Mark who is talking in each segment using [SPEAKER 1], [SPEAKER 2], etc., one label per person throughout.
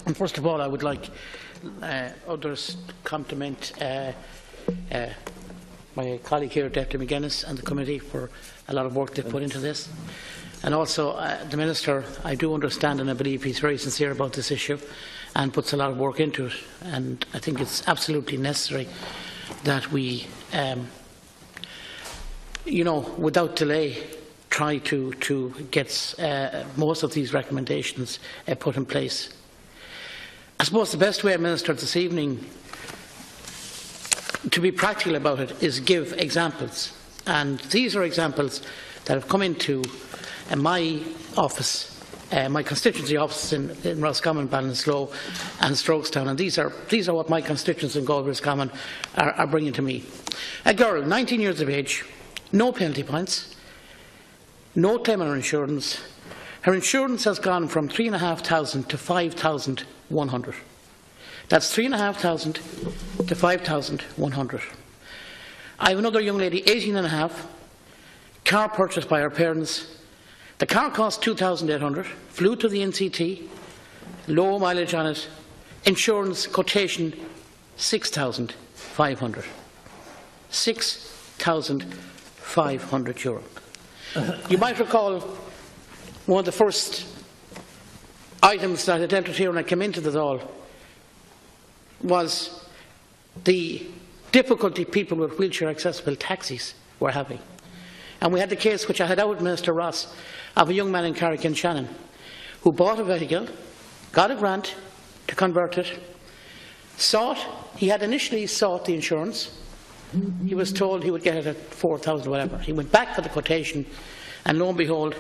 [SPEAKER 1] And first of all, I would like others to compliment my colleague here, Deputy McGuinness, and the committee for a lot of work they've put into this. And also the Minister, I do understand and I believe he's very sincere about this issue and puts a lot of work into it. And I think it's absolutely necessary that we, without delay, try to get most of these recommendations put in place. I suppose the best way, Minister, this evening to be practical about it is give examples. And these are examples that have come into my office, my constituency office in Roscommon, Ballinasloe and Strokestown. And these are what my constituents in Galway Roscommon are bringing to me. A girl, 19 years of age, no penalty points, no claim on her insurance. Her insurance has gone from 3,500 to 5,100. That's 3,500 to 5,100. I have another young lady, 18 and a half, car purchased by her parents. The car cost 2,800, flew to the NCT, low mileage on it, insurance quotation 6,500. €6,500. You might recall one of the first items that I dealt with here when I came into this all was the difficulty people with wheelchair accessible taxis were having. And we had the case which I had out with Minister Ross of a young man in Carrick-on-Shannon who bought a vehicle, got a grant to convert it, he had initially sought the insurance. He was told he would get it at 4,000 whatever. He went back for the quotation and lo and behold,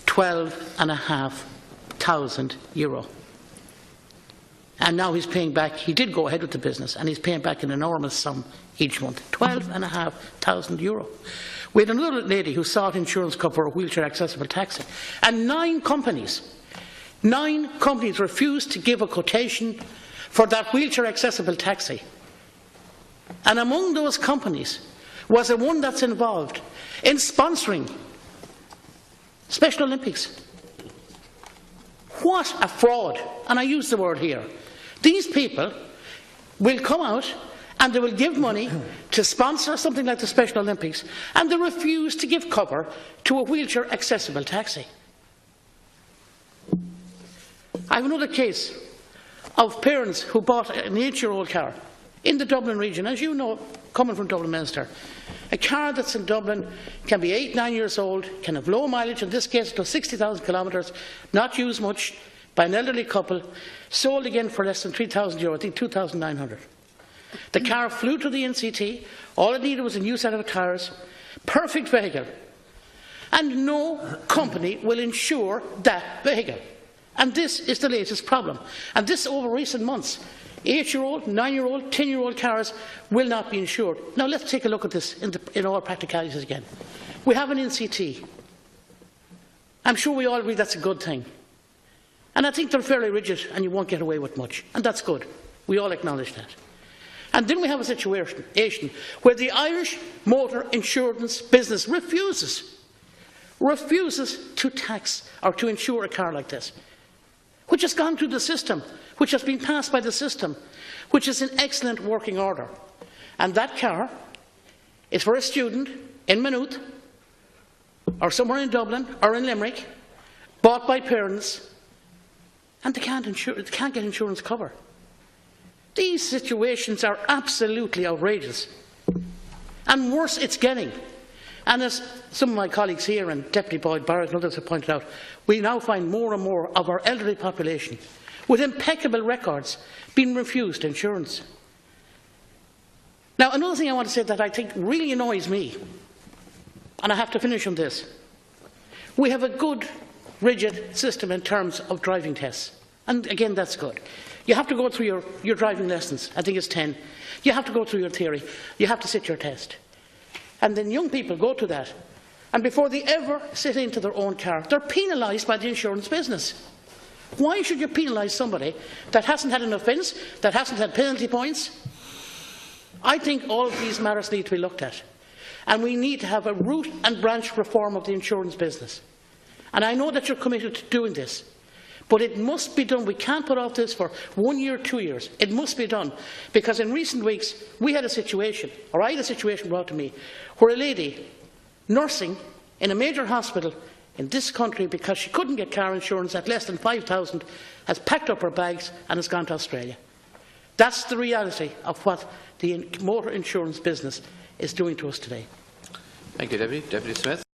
[SPEAKER 1] €12,500. And now he's paying back, he did go ahead with the business, and he's paying back an enormous sum each month, €12,500. We had another lady who sought insurance cover for a wheelchair accessible taxi, and 9 companies refused to give a quotation for that wheelchair accessible taxi. And among those companies was the one that's involved in sponsoring Special Olympics. What a fraud, and I use the word here. These people will come out and they will give money to sponsor something like the Special Olympics, and they refuse to give cover to a wheelchair accessible taxi. I have another case of parents who bought an 8-year-old car in the Dublin region. As you know, coming from Dublin, Minister, a car that's in Dublin can be 8-9 years old, can have low mileage, in this case to 60,000 kilometres, not used much, by an elderly couple, sold again for less than €3,000, I think 2,900. The car flew to the NCT, all it needed was a new set of tyres, perfect vehicle, and no company will insure that vehicle. And this is the latest problem. And this over recent months. 8-year-old, 9-year-old, 10-year-old cars will not be insured. Now let's take a look at this in all practicalities again. We have an NCT. I'm sure we all agree that's a good thing. And I think they're fairly rigid and you won't get away with much. And that's good. We all acknowledge that. And then we have a situation where the Irish motor insurance business refuses to tax or to insure a car like this, which has gone through the system, which has been passed by the system, which is in excellent working order. And that car is for a student in Maynooth, or somewhere in Dublin, or in Limerick, bought by parents, and they can't get insurance cover. These situations are absolutely outrageous. And worse it's getting. And as some of my colleagues here, and Deputy Boyd Barrett and others have pointed out, we now find more and more of our elderly population with impeccable records being refused insurance. Now, another thing I want to say that I think really annoys me, and I have to finish on this. We have a good, rigid system in terms of driving tests. And again, that's good. You have to go through your driving lessons. I think it's 10. You have to go through your theory. You have to sit your test. And then young people go to that. And before they ever sit into their own car, they're penalised by the insurance business. Why should you penalise somebody that hasn't had an offence, that hasn't had penalty points? I think all of these matters need to be looked at. And we need to have a root and branch reform of the insurance business. And I know that you're committed to doing this. But it must be done. We can't put off this for 1 year, 2 years. It must be done. Because in recent weeks, we had a situation, or I had a situation brought to me, where a lady nursing in a major hospital in this country, because she couldn't get car insurance at less than $5,000, has packed up her bags and has gone to Australia. That's the reality of what the motor insurance business is doing to us today.
[SPEAKER 2] Thank you, Deputy. Deputy Smith.